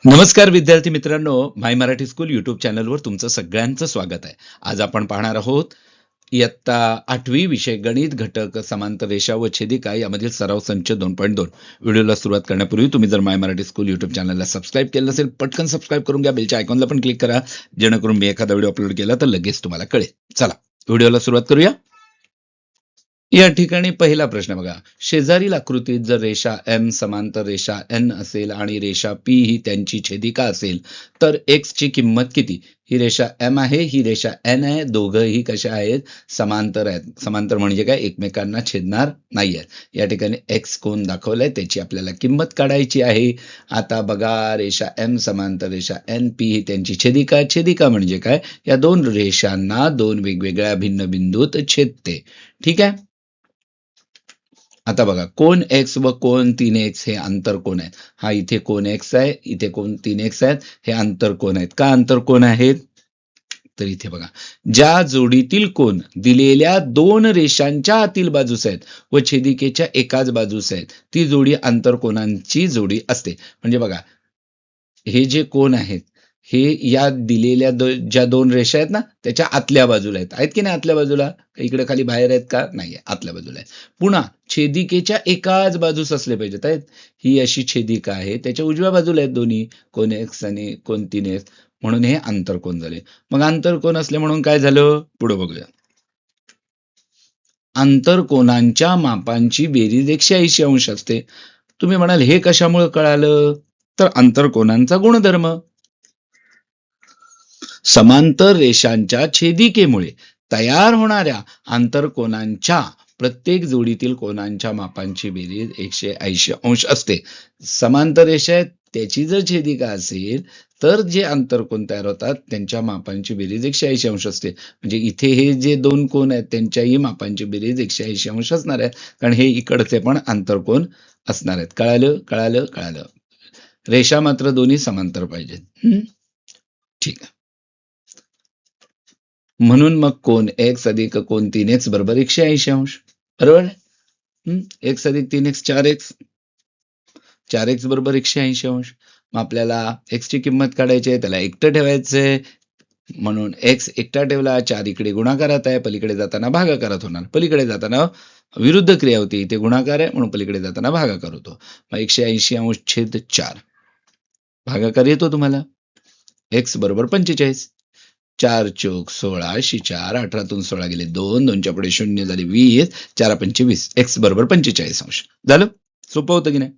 नमस्कार विद्यार्थी मित्रांनो, माय मराठी स्कूल यूट्यूब चॅनलवर तुमचं सगळ्यांचं स्वागत आहे. आज आपण पाहणार आहोत इयत्ता 8वी विषय गणित घटक समांतर रेषा व छेदिका यामधील सराव संच 2.2. व्हिडिओला सुरुवात करण्यापूर्वी तुम्ही जर माय मराठी स्कूल यूट्यूब चॅनलला सबस्क्राईब केलं नसेल, पटकन सबस्क्राईब करून घ्या. बेलच्या आयकॉनला पण क्लिक करा, जेणेकरून मी एखादा व्हिडिओ अपलोड केला तर लगेच तुम्हाला कळेल. चला व्हिडिओला सुरुवात करूया. या ठिकाणी पहिला प्रश्न बघा. शेजारील आकृतीत जर रेषा एम समांतर रेषा एन असेल आणि रेषा पी ही त्यांची छेदिका असेल तर एक्स ची किंमत किती? ही रेषा एम आहे, ही रेषा एन आहे. दोघंही कशा आहेत? समांतर आहेत. समांतर म्हणजे काय? एकमेकांना छेदणार नाही आहेत. या ठिकाणी एक्स कोण दाखवलाय त्याची आपल्याला किंमत काढायची आहे. आता बघा, रेषा एम समांतर रेषा एन पी ही त्यांची छेदिका. छेदिका म्हणजे काय? या दोन रेषांना दोन वेगवेगळ्या भिन्न बिंदूत छेदते. ठीक आहे. आता बघा, कोन एक्स व कोन 3x हे आंतरकोन आहेत. हा इथे कोन एक्स आहे, इथे कोन 3x आहेत. हे आंतरकोन आहेत. का आंतरकोन आहेत? तर इथे बघा, ज्या जोडीतील कोन दिलेल्या दोन रेषांच्या आतील बाजूस आहेत व छेदिकेच्या एकाच बाजूस आहेत, ती जोडी आंतरकोनांची जोडी असते. म्हणजे बघा, हे जे कोन आहेत हे या दिलेल्या ज्या दोन रेषा आहेत ना त्याच्या आतल्या बाजूला आहेत की नाही? आतल्या बाजूला. इकडे खाली बाहेर आहेत का? नाही, आतल्या बाजूला आहे. पुन्हा छेदिकेच्या एकाच बाजूस असले पाहिजेत. आहेत. ही अशी छेदिका आहे, त्याच्या उजव्या बाजूला आहेत दोन्ही, कोन एक्स आणि कोन 3x, म्हणून हे आंतरकोन झाले. मग आंतरकोन असले म्हणून काय झालं? पुढे बघूया. आंतरकोनांच्या मापांची बेरीज 180 अंश असते. तुम्ही म्हणाल हे कशामुळे कळालं? तर आंतरकोनांचा गुणधर्म. समांतर रेषांच्या छेदिकेमुळे तयार होणाऱ्या आंतरकोनांच्या प्रत्येक जोडीतील कोनांच्या मापांची बेरीज 180 अंश असते. समांतर रेषा आहेत, त्याची जर छेदिका असेल तर जे आंतरकोन तयार होतात त्यांच्या मापांची बेरीज 180 अंश असते. म्हणजे इथे हे जे दोन कोन आहेत त्यांच्याही मापांची बेरीज 180 अंश असणार आहे, कारण हे इकडचे पण आंतरकोन असणार आहेत. कळालं? कळालं? कळालं. रेषा मात्र दोन्ही समांतर पाहिजेत. ठीक आहे. म्हणून मग कोन एक्स अधिक कोन 3x बरोबर 180 अंश. बरोबर. एक्स अधिक 3x 4x. 4x बरोबर 180 अंश. मग आपल्याला x ची किंमत काढायची आहे, त्याला एकटं ठेवायचंय, म्हणून x एकटा ठेवला. 4 इकडे गुणाकारात आहे, पलीकडे जाताना भागाकारात होणार. पलीकडे जाताना विरुद्ध क्रिया होती, इथे गुणाकार आहे म्हणून पलीकडे जाताना भागाकार होतो. मग 180 अंश छेद 4. भागाकार येतो तुम्हाला. x बरोबर 45. 4 चोक 16 शी 4, 18तून 16 गेले 2, 2च्या पुढे 0 झाले 20, 4 पंचे 20. एक्स बरोबर 45 अंश. झालं? सोपं होतं की नाही?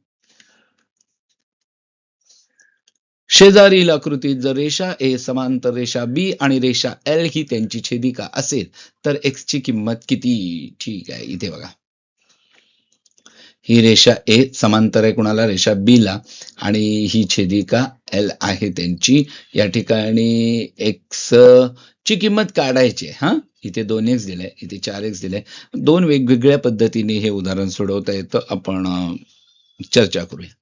शेजारील आकृतीत जर रेषा ए समांतर रेषा बी आणि रेषा एल ही त्यांची छेदिका असेल तर एक्स ची किंमत किती? ठीक आहे. इथे बघा, ही रेषा ए समांतर आहे कुणाला? रेषा बी ला, आणि ही छेदिका एल आहे त्यांची. या ठिकाणी एक्स ची किंमत काढायची आहे. हा, इथे 2x दिलाय, इथे 4x दिलाय. दोन वेगवेगळ्या पद्धतीने हे उदाहरण सोडवता येतं. आपण चर्चा करूया.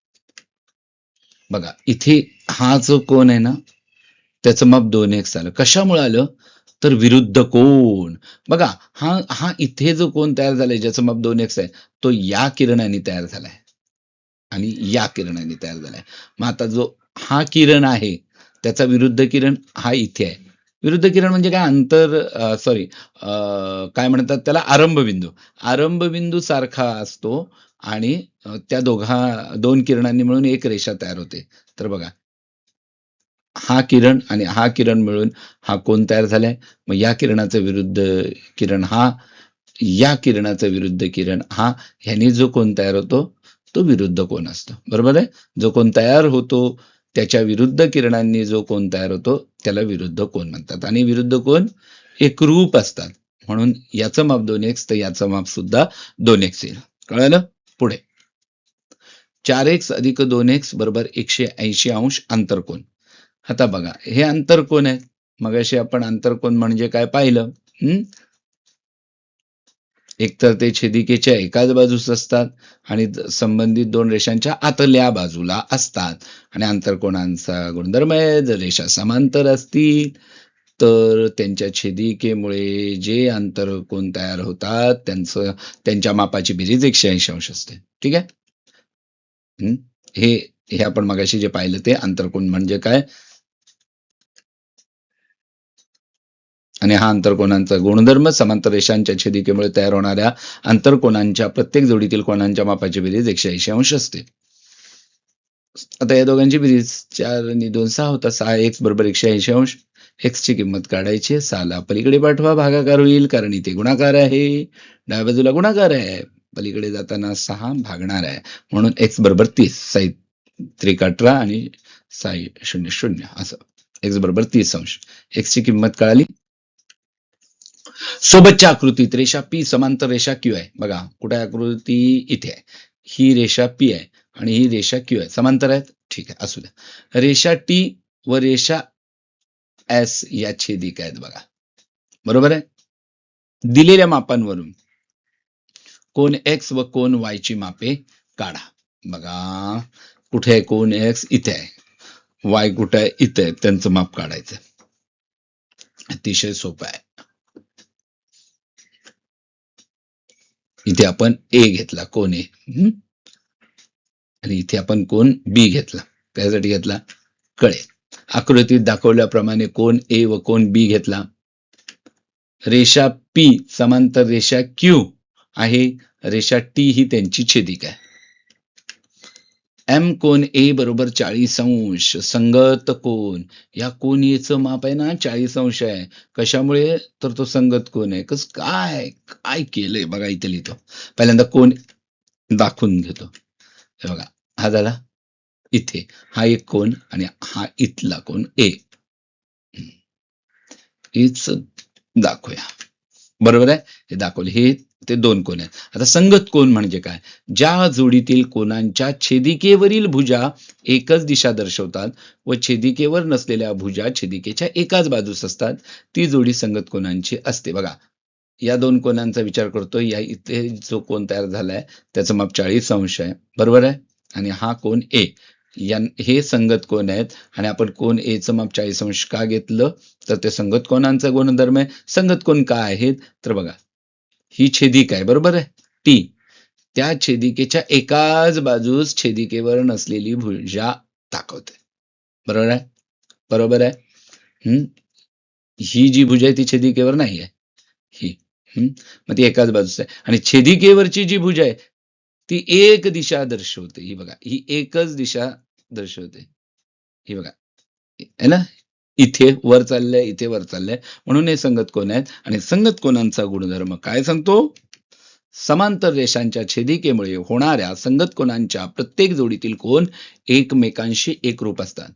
बघा, इथे हा जो कोन आहे ना त्याचं माप 2x आलं. कशामुळे आलं? तर विरुद्ध कोन. बघा, हा इथे जो कोन तयार झालाय ज्याचं माप 2x आहे तो या किरणाने तयार झालाय आणि या किरणाने तयार झालाय. मग आता जो हा किरण आहे त्याचा विरुद्ध किरण हा इथे आहे. विरुद्ध किरण म्हणजे काय? सॉरी, काय म्हणतात त्याला? आरंभबिंदू. आरंभबिंदू सारखा असतो आणि त्या दोन किरणांनी मिळून एक रेषा तयार होते. तर बघा, हा किरण आणि हा किरण मिळून हा कोन तयार झालाय. मग या किरणाचं विरुद्ध किरण हा, या किरणाचं विरुद्ध किरण हा, ह्याने जो कोन तयार होतो तो विरुद्ध कोन असतो. बरोबर आहे? जो कोन तयार होतो त्याच्या विरुद्ध किरणांनी जो कोन तयार होतो त्याला विरुद्ध कोन म्हणतात. आणि विरुद्ध कोन एकरूप असतात, म्हणून याचं माप 2x तर याचं माप सुद्धा 2x येईल. कळलं? पुढे 4x अधिक 2x बरोबर 180 अंश आंतरकोन. आता बघा, हे आंतरकोन आहेत. मगाशी आपण आंतरकोन म्हणजे काय पाहिलं? एकतर ते छेदिकेच्या एकाच बाजूस असतात आणि संबंधित दोन रेषांच्या आतल्या बाजूला असतात. आणि आंतरकोनांचा गुणधर्म आहे, जर रेषा समांतर असतील तर त्यांच्या छेदिकेमुळे जे आंतरकोन तयार होतात त्यांच्या मापाची बेरीज 180 अंश असते. ठीक आहे. हे हे आपण मगाशी जे पाहिलं ते आंतरकोन म्हणजे काय, आणि हा आंतरकोनांचा गुणधर्म समांतर रेषांच्या छेदिकेमुळे तयार होणाऱ्या आंतरकोनांच्या प्रत्येक जोडीतील कोनांच्या मापाची बेरीज 180 अंश असते. आता या दोघांची बेरीज 4 आणि 2 6 होता. 6x बरोबर 180 अंश. x ची किंमत काढायची. 6 ला पलीकडे पाठवा, भागाकार होईल कारण इथे गुणाकार आहे, डाव्या बाजूला गुणाकार आहे, पलीकडे जाताना 6 भागणार आहे, म्हणून x बरोबर 30. 6 त्रिक 18 आणि 6 0 0 असं x बरोबर 30 अंश. x ची किंमत कळाली. सोबतच्या आकृतीत रेषा P समांतर रेषा Q आहे. बघा कुठे आकृती, इथे आहे. ही रेषा P आहे आणि ही रेषा Q आहे, समांतर आहेत. ठीक आहे, असू द्या. रेषा T व रेषा S या छेदिका आहेत. बघा बरोबर आहे. दिलेल्या मापांवरून कोन X व कोन Y ची मापे काढा. बघा कुठे आहे कोन X, इथे आहे. Y कुठे आहे, इथे आहे. त्यांचं माप काढायचं. अतिशय सोपं आहे. इथे आपण A घेतला, कोन A, आणि इथे आपण कोन B घेतला. त्यासाठी घेतला कळे. आकृतीत दाखवल्याप्रमाणे कोन A व कोन B घेतला. रेषा P समांतर रेषा Q आहे. रेषा T ही त्यांची छेदिका आहे. M कोन A बरोबर 40 अंश. संगत कोन, या कोन A चं माप आहे ना 40 अंश आहे. कशामुळे, तर तो संगत कोन आहे. काय काय केलंय बघा, इथे लिहितो. पहिल्यांदा कोन दाखवून घेतो. हे बघा, हा झाला इथे, हा एक कोन आणि हा इथला कोन A. हेच दाखवूया. बरोबर आहे, हे दाखवले. हे ते दोन कोन आहेत. आता संगत कोन म्हणजे काय, ज्या जोडीतील कोनांच्या छेदिकेवरील भुजा एकच दिशा दर्शवतात व छेदिकेवर नसलेल्या भुजा छेदिकेच्या एकाच बाजूस असतात, ती जोडी संगत कोनांची असते. बघा या दोन कोनांचा विचार करतो. या इथे जो कोन तयार झालाय त्याचं माप 40 अंश आहे, बरोबर आहे, आणि हा कोन A, हे संगत कोन आहेत. आणि आपण कोन A चं माप 40 अंश का घेतलं, तर ते संगत कोनांचा गुणधर्म आहे. संगत कोन काय आहेत, तर बघा ही छेदिका आहे, बरोबर आहे टी. त्या छेदिकेच्या एकाच बाजूस छेदिकेवर नसलेली भुजा दाखवते. बरोबर आहे, बरोबर आहे. ही जी भुजा आहे ती छेदिकेवर नाही आहे, ही मग ती एकाच बाजूस आहे. आणि छेदिकेवरची जी भुजा आहे ती एक दिशा दर्शवते. ही बघा, ही एकच दिशा दर्शवते. ही बघा आहे ना, इथे वर चाललंय, इथे वर चाललंय, म्हणून हे संगत कोन आहेत. आणि संगत कोनांचा गुणधर्म काय सांगतो, समांतर रेषांच्या छेदिकेमुळे होणाऱ्या संगत कोनांच्या प्रत्येक जोडीतील कोन एकमेकांशी एकरूप असतात.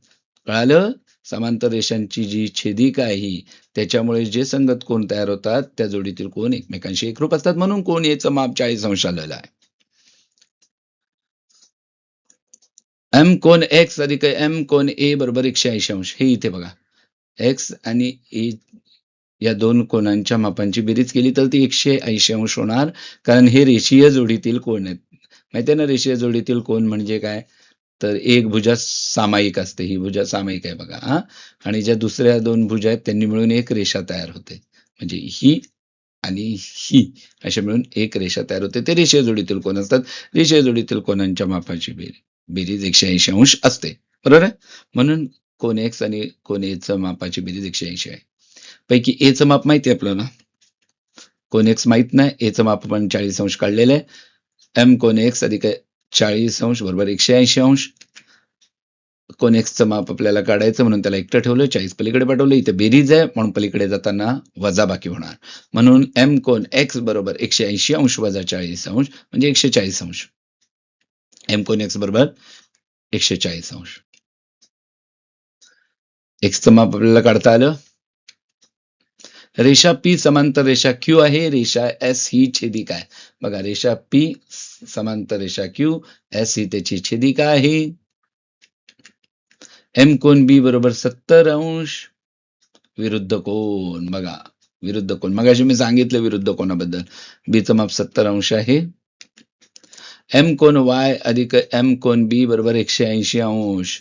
कळालं, समांतर रेषांची जी छेदिका आहे त्याच्यामुळे जे संगत कोन तयार होतात त्या जोडीतील कोन एकमेकांशी एकरूप असतात, म्हणून कोन याचं माप 40 अंश आलेलं आहे. एम कोन X अधिक एम कोन A बरोबर 180 अंश. हे इथे बघा, X आणि A या दोन कोनांच्या मापांची बेरीज केली तर ती 180 अंश होणार, कारण हे रेषीय जोडीतील कोन आहेत. माहिती आहे ना, रेषीय जोडीतील कोन म्हणजे काय, तर एक भुजा सामायिक असते. ही भुजा सामायिक आहे बघा, हा, आणि ज्या दुसऱ्या दोन भुजा आहेत त्यांनी मिळून एक रेषा तयार होते. म्हणजे ही आणि ही अशा मिळून एक रेषा तयार होते. ते रेषीय जोडीतील कोन असतात. रेषीय जोडीतील कोनांच्या मापाची बेरीज 180 अंश असते, बरोबर आहे. म्हणून कोन X आणि कोन A चं मापाची बेरीज 180 आहे. पैकी A चं माप माहिती आहे आपल्याला, कोन X माहित नाही, A चं माप आपण 40 अंश काढलेलं आहे. एम कोन X अधिक 40 अंश बरोबर 180 अंश. कोन X चं माप आपल्याला काढायचं म्हणून त्याला एकटं ठेवलं, 40 पलीकडे पाठवलं. इथे बेरीज आहे म्हणून पलीकडे जाताना वजा बाकी होणार, म्हणून एम कोन X बरोबर 180 अंश वजा 40 अंश म्हणजे 140 अंश. एम कोन X बरोबर 140 अंश. X चं माप आपल्याला काढता आलं. रेषा P समांतर रेषा Q आहे. रेषा S ही छेदिका आहे. बघा, रेषा P समांतर रेषा Q, S ही त्याची छेदिका आहे. एम कोन B बरोबर 70 अंश. विरुद्ध कोन, बघा विरुद्ध कोन, मगाशी मी सांगितलं विरुद्ध कोनाबद्दल. B चं माप 70 अंश आहे. एम कोन Y अधिक एम कोन B बरोबर 180 अंश.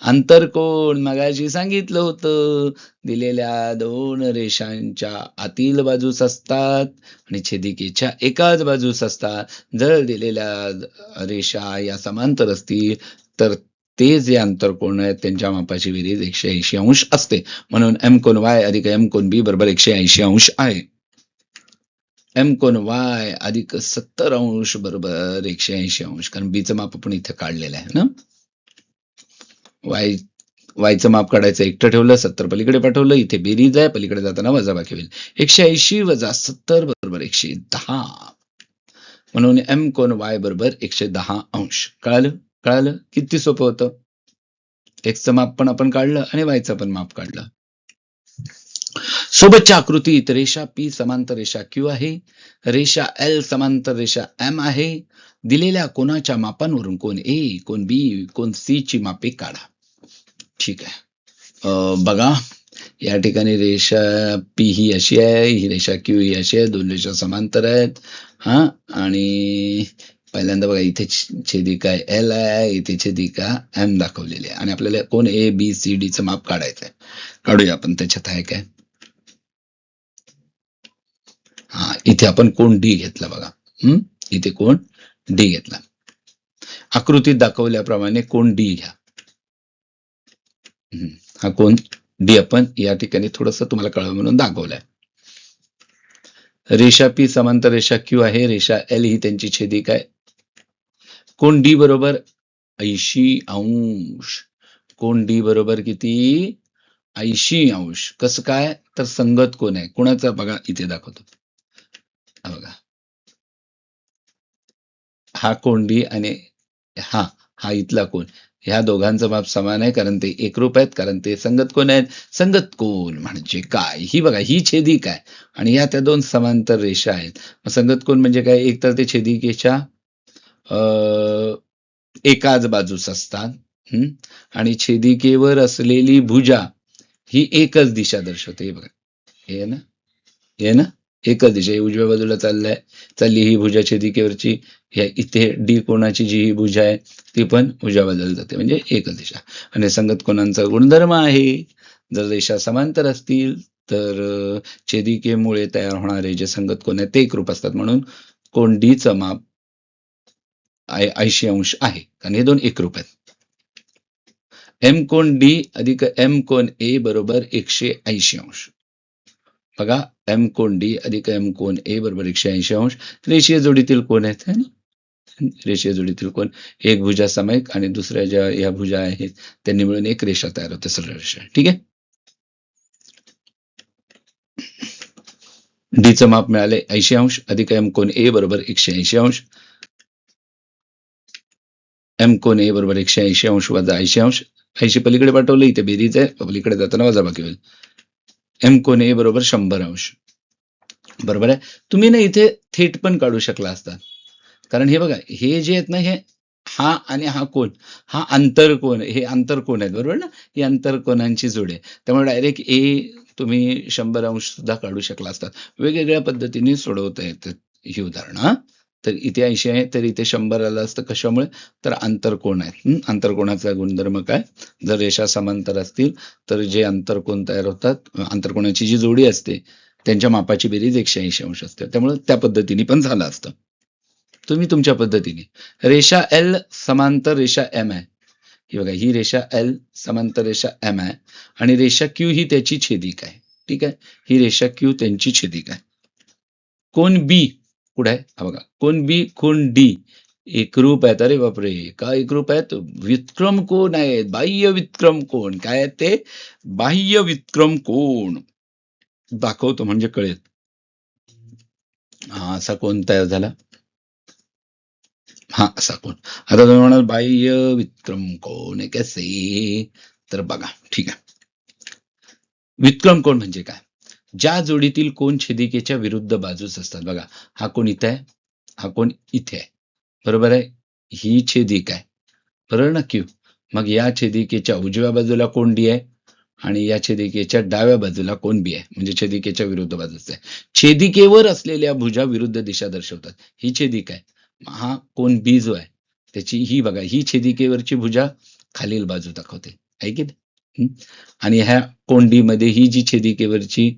आंतरकोन मगाशी सांगितलं होतं, दिलेल्या दोन रेषांच्या आतील बाजूस असतात आणि छेदिकेच्या एकाच बाजूस असतात. जर दिलेल्या रेषा या समांतर असतील तर ते जे अंतरकोन आहेत त्यांच्या मापाची बेरीज 180 अंश असते. म्हणून एम कोन वाय अधिक एम कोन बी बरोबर 180 अंश आहे. एम कोन वाय अधिक 70 अंश बरोबर 180 अंश, कारण बीचं माप आपण इथे काढलेलं आहे ना. वायचं माप काढायचं एकटं ठेवलं, 70 पलीकडे पाठवलं, इथे बेरीज आहे, पलीकडे जाताना वजाबाकी होईल. 180 वजा 70 बरोबर 110. म्हणून एम कोन वाय बरोबर 110 अंश. कळालं किती सोपं होतं. एक्सचं माप पण आपण काढलं आणि वायचं पण माप काढलं. सोबतच्या आकृतीत रेषा पी समांतर रेषा क्यू आहे, रेषा एल समांतर रेषा एम आहे. दिलेल्या कोनाच्या मापांवरून कोन ए, कोन बी, कोन सी ची मापे काढा. ठीक आहे. बघा या ठिकाणी रेषा पी ही अशी आहे, ही रेषा क्यू ही अशी आहे, दोन रेषा समांतर आहेत. आणि पहिल्यांदा बघा इथे छेदिका एल आहे, इथे छेदिका एम दाखवलेली आहे आणि आपल्याला कोण ए बी सी डी चं माप काढायचं आहे. काढूया आपण. त्याच्यात आहे काय, इथे आपण कोण डी घेतला बघा. इथे कोण डी घेतला. आकृतीत दाखवल्याप्रमाणे कोण डी घ्या. हा कोण डी आपण या ठिकाणी थोडस तुम्हाला कळव म्हणून दाखवलाय. रेषा पी समांतर रेषा क्यू आहे, रेषा एल ही त्यांची छेदिका आहे. कोण डी बरोबर 80 अंश. कोण डी बरोबर किती, 80 अंश. कसं काय, तर संगत कोण आहे कोणाचा बघा इथे दाखवतो. बघा हा कोण डी आणि हा इथला कोण, ह्या दोघांचं माप समान आहे कारण ते एकरूप आहेत, कारण ते संगत कोण आहेत. संगत कोण म्हणजे काय, ही बघा ही छेदिका आहे आणि ह्या त्या दोन समांतर रेषा आहेत. संगत कोण म्हणजे काय, एक तर ते छेदिकेच्या एकाच बाजूस असतात आणि छेदिकेवर असलेली भुजा ही एकच दिशा दर्शवते. हे बघा हे ना एकच दिशा, उजव्या बाजूला चालली ही भुजा छेदिकेवरची. इथे डी कोणाची जी ही भुजा आहे ती पण उजव्या बाजूला जाते, म्हणजे एकच दिशा. आणि संगत कोणांचा गुणधर्म आहे, जर रेषा समांतर असतील तर छेदिकेमुळे तयार होणारे जे संगत कोण आहेत ते एकरूप असतात. म्हणून कोण डीचं माप 80 अंश आहे, कारण हे दोन एकरूप आहेत. एम कोण डी अधिक एम कोण ए बरोबर 180 अंश. बघा एम कोण डी अधिक एम कोण ए बरोबर 180 अंश. रेषीय जोडीतील कोण आहेत, रेषीय जोडीतील कोण, एक भुजा सामायिक आणि दुसऱ्या ज्या ह्या भुजा आहेत त्यांनी मिळून एक रेषा तयार होते, सरळ रेषा. ठीक आहे. डीचं माप मिळाले 80 अंश अधिक एम कोण ए बरोबर 180 अंश. एम कोण ए बरोबर 180 अंश वजा 80 अंश. 80 पलीकडे पाठवलं, इथे बेरीज आहे, पलीकडे जाताना वजाबाकी होईल. एम कोण ए बरोबर 100 अंश. बरोबर आहे. तुम्ही ना इथे थेट पण काढू शकला असता, कारण हे बघा हे जे आहेत ना, हे हा आणि हा कोण, हा आंतरकोन, हे आंतरकोन आहेत बरोबर ना, ही आंतरकोनांची जोड आहे. त्यामुळे डायरेक्ट ए तुम्ही 100 अंश सुद्धा काढू शकला असतात. वेगवेगळ्या पद्धतीने सोडवता येतात ही उदाहरणं. तर इथे 80 आहे तर इथे 100 आलं असतं. कशामुळे, तर आंतरकोन आहेत. आंतरकोणाचा गुणधर्म काय, जर रेषा समांतर असतील तर जे आंतरकोन तयार होतात, आंतरकोणाची जी जोडी असते त्यांच्या मापाची बेरीज 180 अंश असते. त्यामुळे त्या पद्धतीने पण झालं असतं. तुम्ही तुमच्या पद्धतीने. रेषा एल समांतर रेषा एम आहे, ही बघा ही रेषा एल समांतर रेषा एम आहे आणि रेषा क्यू ही त्याची छेदिका आहे. ठीक आहे, ही रेषा क्यू त्यांची छेदिका आहे. कोण बी कुठे आहे, हा बघा कोण बी कोण डी एकरूप आहेत. अरे बापरे, का एकरूप आहेत, व्युत्क्रम कोण आहेत, बाह्य व्युत्क्रम कोण. काय आहेत ते, बाह्य व्युत्क्रम कोण. दाखवतो म्हणजे कळेल. हा असा कोण तयार झाला, हा असा कोण. आता तुम्ही म्हणाल बाह्य व्युत्क्रम कोण आहे कसे, तर बघा ठीक आहे. व्युत्क्रम कोण म्हणजे काय, ज्या जोडीतील कोण छेदिकेच्या विरुद्ध बाजूस असतात. बघा हा कोण इथे आहे, हा कोण इथे आहे, बरोबर आहे. ही छेदिका आहे बरोबर ना क्यू. मग या छेदिकेच्या उजव्या बाजूला कोण डी आहे आणि या छेदिकेच्या डाव्या बाजूला कोण बी आहे, म्हणजे छेदिकेच्या विरुद्ध बाजूचा आहे. छेदिकेवर असलेल्या भुजा विरुद्ध दिशा दर्शवतात. ही छेदिका आहे, हा कोण बी जो आहे त्याची ही बघा ही छेदिकेवरची भुजा खालील बाजू दाखवते, आहे की नाही. हं? आणि ह्या कोंडीमध्ये ही जी छेदिकेवरची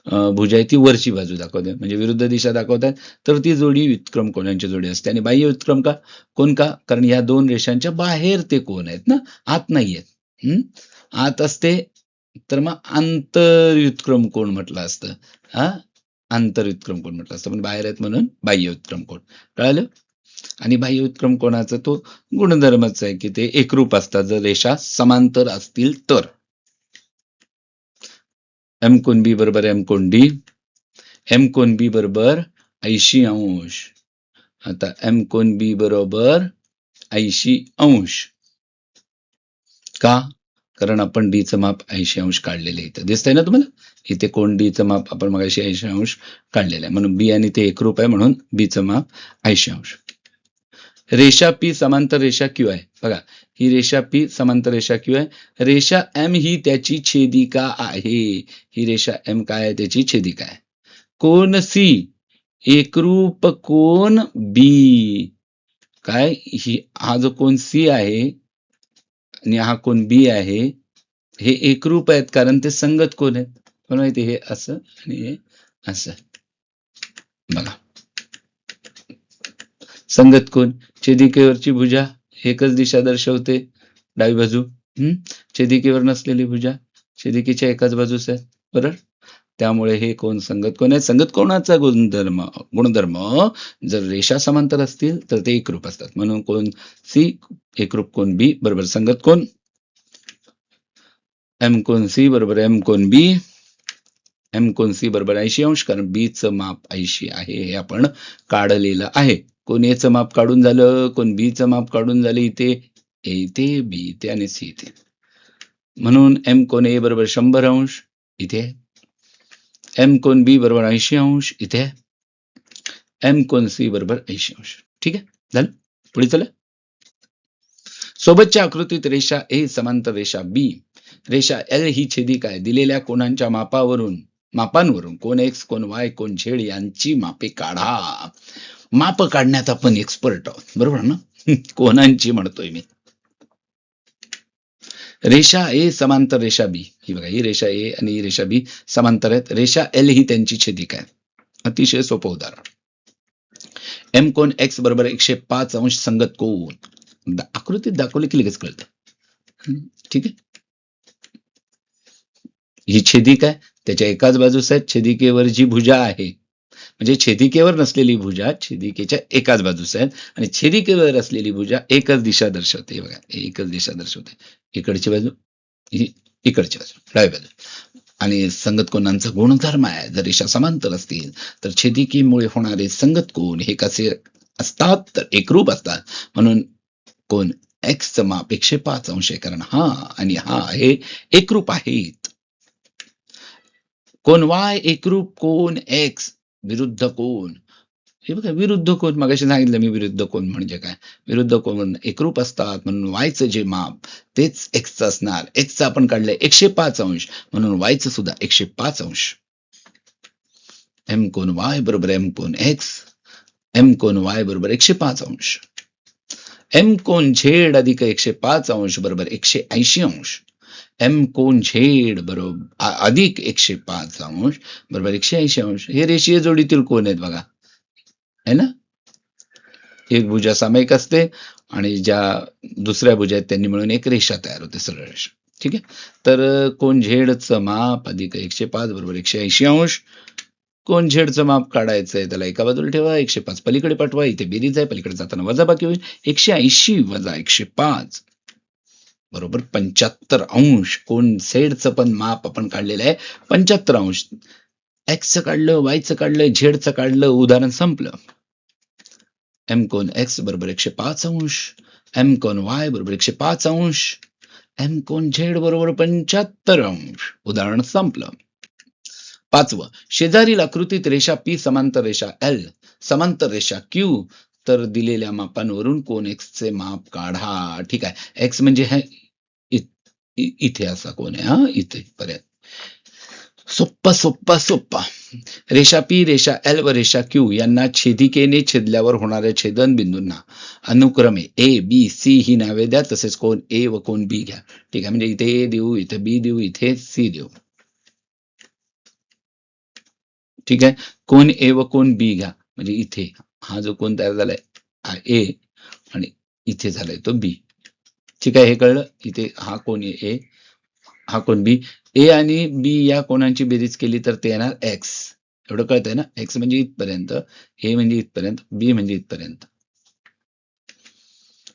भुजा आहे ती वरची बाजू दाखवते, म्हणजे विरुद्ध दिशा दाखवतात, तर ती जोडी व्युत्क्रम कोनांची जोडी असते. आणि बाह्य व्युत्क्रम का कोण का कारण या दोन रेषांच्या बाहेर ते कोण आहेत ना, आत नाही आहेत. आत असते तर मग आंतरव्युत्क्रम कोण म्हटलं असतं. आंतरव्युत्क्रम कोण म्हटलं असतं, पण बाहेर आहेत म्हणून बाह्य व्युत्क्रम कोण. कळालं? आणि बाह्य व्युत्क्रम कोणाचा तो गुणधर्मच आहे की ते एकरूप असतात जर रेषा समांतर असतील तर. एम कोन बी बरोबर एम कोन डी, एम कोन बी बरोबर 80°. आता एम कोन बी बरोबर 80°. का? कारण आपण डी चं माप 80° काढलेलं आहे. इथं दिसतंय ना तुम्हाला, इथे कोन डी चं माप आपण मगाशी 80° काढलेलं आहे, म्हणून बी आणि ते एकरूप आहे, म्हणून बी चं माप 80°. रेषा पी समांतर रेषा क्यू आहे. बघा, ही रेषा पी समांतर रेषा क्यू आहे. रेषा एम ही त्याची छेदिका आहे. ही रेषा एम काय आहे? त्याची छेदिका आहे. कोन सी एकरूप कोन बी काय, ही हा जो कोन सी आहे आणि हा कोन बी आहे हे एकरूप आहेत, कारण ते संगत कोन आहेत. पण माहिती हे असं आणि हे असं. बघा, संगत कोन, छेदिकेवरची भुजा एकच दिशा दर्शवते, डावी बाजू. छेदिकेवर नसलेली भुजा छेदिकेच्या एकाच बाजूस आहे, बरोबर. त्यामुळे हे कोण संगत कोण आहे. संगत कोणाचा गुणधर्म जर रेषा समांतर असतील तर ते एकरूप असतात, म्हणून कोण सी एकरूप कोण बी बरोबर संगत कोण. एम कोण सी बरोबर एम कोण बी, एम कोण सी बरोबर 80°, कारण बी चं माप 80 आहे हे आपण काढलेलं आहे. कोण ए चं माप काढून झालं, कोण बी चं माप काढून झालं, इथे ए इथे, बी इथे आणि सी इथे, म्हणून एम कोण ए बरोबर 100° इथे, एम कोण बी बरोबर 80° इथे, एम कोण सी बरोबर 80°. ठीक आहे, झालं. पुढे चला. सोबतच्या आकृतीत रेषा ए समांतर रेषा बी, रेषा एल ही छेदिका आहे. दिलेल्या कोणांच्या मापांवरून कोण एक्स, कोण वाय, कोण झेड यांची मापे काढा. माप काढण्यात आपण एक्सपर्ट आहोत, बरोबर ना. कोणांची म्हणतोय मी. रेषा ए समांतर रेषा बी, ही बघा, ही रेषा ए आणि ही रेषा बी समांतर आहेत. रेषा एल ही त्यांची छेदिका आहे. अतिशय सोपं उदाहरण. एम कोण एक्स बरोबर 105° संगत कोण. आकृतीत दाखवले की लगेच कळतं. ठीक आहे, ही छेदिका आहे, त्याच्या एकाच बाजूस आहे. छेदिकेवर जी भुजा आहे, म्हणजे छेदिकेवर नसलेली भुजा छेदिकेच्या एकाच बाजूस आहेत, आणि छेदिकेवर असलेली भुजा एकच दिशा दर्शवते. बघा, एकच दिशा दर्शवते. इकडची बाजू, ही इकडची बाजू, डावी बाजू. आणि संगत कोणांचा गुणधर्म आहे, जर रेषा समांतर असतील तर छेदिकेमुळे होणारे संगत कोण हे कसे असतात, तर एकरूप असतात. म्हणून कोण एक्सचं माप 105° आहे, कारण हा आणि हा हे एकरूप आहेत. कोण वाय एकरूप कोण एक्स विरुद्ध कोण. हे बघा, विरुद्ध कोण, मगाशी सांगितलं मी विरुद्ध कोण म्हणजे काय. विरुद्ध कोण एकरूप असतात, म्हणून वायचं जे माप तेच एक्सचं असणार. एक्सचं आपण काढलंय 105°, म्हणून वायचं सुद्धा 105°. एम कोण वाय बरोबर एम कोण एक्स, एम कोण वाय बरोबर 105°. एम कोण झेड अधिक 105° बरोबर 180°. एम कोण झेड बरोबर अधिक 105° बरोबर 180°. हे रेषीय जोडीतील कोण आहेत बघा, है ना. एक भुजा सामायिक असते आणि ज्या दुसऱ्या भुजा आहेत त्यांनी मिळून एक रेषा तयार होते, सरळ रेषा. ठीक आहे, तर कोण झेडचं माप अधिक 105 बरोबर 180°. कोण झेडचं माप काढायचंय, त्याला एका बाजूला ठेवा, 105 पलीकडे पाठवा, इथे बेरीज आहे, पलीकडे जाताना वजाबाकी होईल. 180 वजा 105 बरोबर 75°. कोण झेडचं पण माप आपण काढलेलं आहे 75°. एक्सचं काढलं, वायचं काढलं, झेडचं काढलं, उदाहरण संपलं. एम कोण एक्स बरोबर 105°, एम कोण वाय बरोबर 105°, एम कोण झेड बरोबर 75°. उदाहरण संपलं. 5वं, शेजारील आकृतीत रेषा पी समांतर रेषा एल समांतर रेषा क्यू, तर दिलेल्या मापांवरून कोण एक्सचे माप काढा. ठीक आहे, एक्स म्हणजे इथे असा कोण आहे, इथे पर्यंत. सोप्पा सोप्पा सोप्पा. रेषा पी, रेषा एल व रेषा क्यू यांना छेदिकेने छेदल्यावर होणाऱ्या छेदन बिंदूंना अनुक्रमे ए बी सी ही नावे द्या. तसेच कोण ए व कोण बी घ्या. ठीक आहे, म्हणजे इथे ए देऊ, इथे बी देऊ, इथे सी देऊ. ठीक आहे, कोण ए व कोण बी घ्या. म्हणजे इथे हा जो कोण तयार झालाय हा ए आणि इथे झालाय तो बी. ठीक आहे, हे कळलं. इथे हा कोण ए, हा कोण बी. ए आणि बी या कोणांची बेरीज केली तर ते येणार एक्स. एवढं कळतंय ना. एक्स म्हणजे इथपर्यंत, ए म्हणजे इथपर्यंत, बी म्हणजे इथपर्यंत.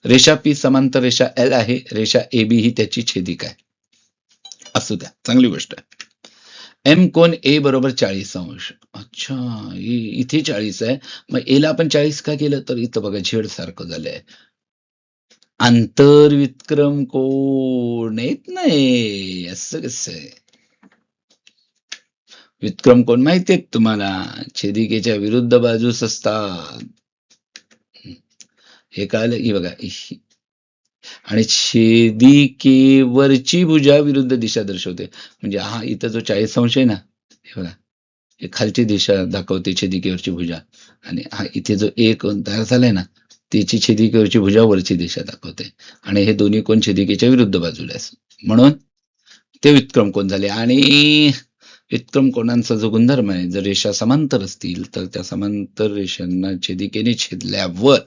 रेषा पी समांतर रेषा एल आहे. रेषा ए बी ही त्याची छेदिका आहे. असू द्या, चांगली गोष्ट आहे. एम कोण ए बरोबर 40 अंश. अच्छा, इथे 40 आहे. मग एला आपण 40 का केलं तर इथं बघा झेड सारखं झालंय. आंतरविक्रम कोण येत नाही, असं कसं आहे. विक्रम कोण माहितीयेत तुम्हाला, छेदिकेच्या विरुद्ध बाजूस असतात. हे कळलं की बघा. आणि छेदिकेवरची भुजा विरुद्ध दिशा दर्शवते. म्हणजे हा इथं जो 40 अंश आहे ना, हे बघा, हे खालची दिशा दाखवते छेदिकेवरची भुजा. आणि हा इथे जो एक तयार झालाय ना, त्याची छेदिकेवरची भुजा वरची दिशा दाखवते. आणि हे दोन्ही कोण छेदिकेच्या विरुद्ध बाजूला आहे, म्हणून ते विक्रम कोण झाले. आणि विक्रम कोणांचा जो गुणधर्म आहे, जर रेषा समांतर असतील तर त्या समांतर रेषांना छेदिकेने छेदल्यावर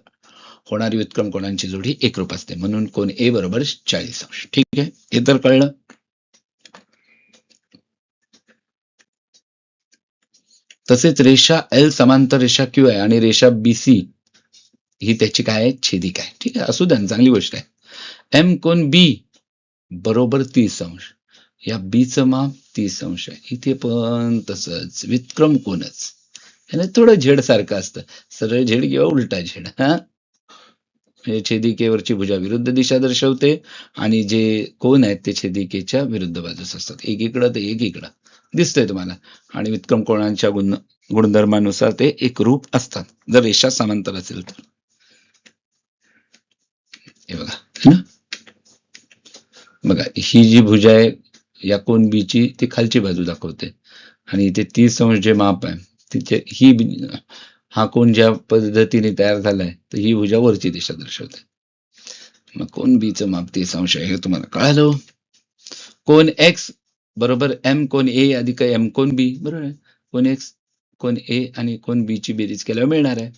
होणारी विक्रम कोणांची जोडी एकरूप असते. म्हणून कोण ए बरोबर 40 अंश. ठीक आहे, हे तर कळलं. तसेच रेषा एल समांतर रेषा क्यू आहे आणि रेषा बीसी ही त्याची काय आहे, छेदिका आहे. ठीक आहे, असू द्या, चांगली गोष्ट आहे. एम कोण बी बरोबर 30 अंश. या बीचं माप 30 अंश आहे. इथे पण तसंच विक्रम कोणच. याला थोडं झेड सारखं असतं, सरळ झेड किंवा उलटा झेड. हा, छेदिकेवरची भुजा विरुद्ध दिशा दर्शवते आणि जे कोण आहेत ते छेदिकेच्या विरुद्ध बाजूस असतात. एकीकडं तर एकीकडं दिसतंय तुम्हाला. आणि विक्रम कोणांच्या गुणधर्मानुसार ते एकरूप असतात जर रेषा समांतर असेल तर. हे बघा, है ना. बघा, ही जी भुजा आहे या कोण बीची ती खालची बाजू दाखवते आणि इथे 30 अंश जे माप आहे तिथे ही हा कोण ज्या पद्धतीने तयार झालाय तर ही भुजा वरची दिशा दर्शवते. मग कोण बीचं माप 30 अंश आहे हे तुम्हाला कळालं. कोण एक्स बरोबर एम कोण ए अधिक एम कोण बी, बरोबर आहे. कोण एक्स कोण ए आणि कोण बी ची बेरीज केल्यावर मिळणार आहे.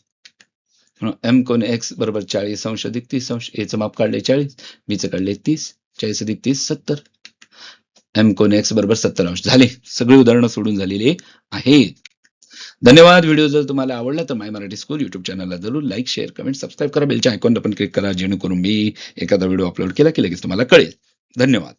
म्हणून एम कोण एक्स बरोबर 40 अंश अधिक 30 अंश. एचं माप काढले 40, बीचं काढले 30. 40 अधिक 30 70. एम कोण एक्स बरोबर 70 अंश. झाले, सगळी उदाहरणं सोडून झालेली आहेत. धन्यवाद. व्हिडिओ जर तुम्हाला आवडला तर माय मराठी स्कूल युट्यूब चॅनलला जरूर लाईक, शेअर, कमेंट, सबस्क्राईब करा. बेलच्या आयकॉनला पण क्लिक करा, जेणेकरून मी एखादा व्हिडिओ अपलोड केला की लगेच तुम्हाला कळेल. धन्यवाद.